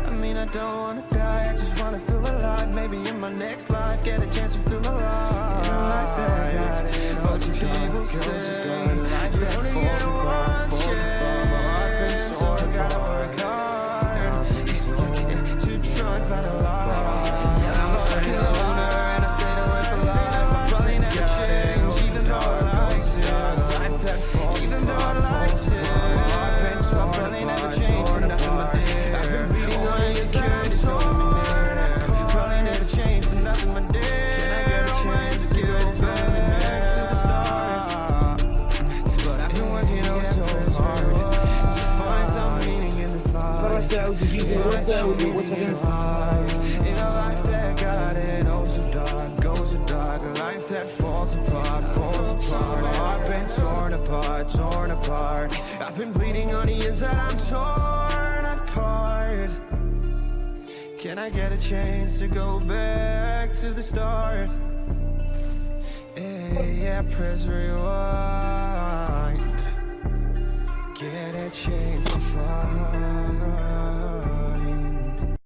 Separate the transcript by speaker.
Speaker 1: I mean, I don't wanna die, I just wanna feel alive. Maybe in my next life, get a chance to feel alive. In a life that I got it, what do people say? You only get one chance, so I gotta work hard to try and find a life. I'm a fucking loner and I stayed away for life. I'll probably never change, even though I like to. Even though I like to, so I'll probably never change for nothing but dear. I've been beating on the insecurities holding me near. Probably never change for nothing but dear. Can I get a chance to go back to the start? But I've been working oh so hard to find some meaning in this life.
Speaker 2: مرة سعودي جيبه وسعودي
Speaker 1: In a life that got it oh so dark, goes so dark. A life that falls apart, falls apart. I've been torn apart, torn apart. I've been bleeding on the inside, I'm torn apart. Can I get a chance to go back to the start? Yeah, press rewind. Get a chance to find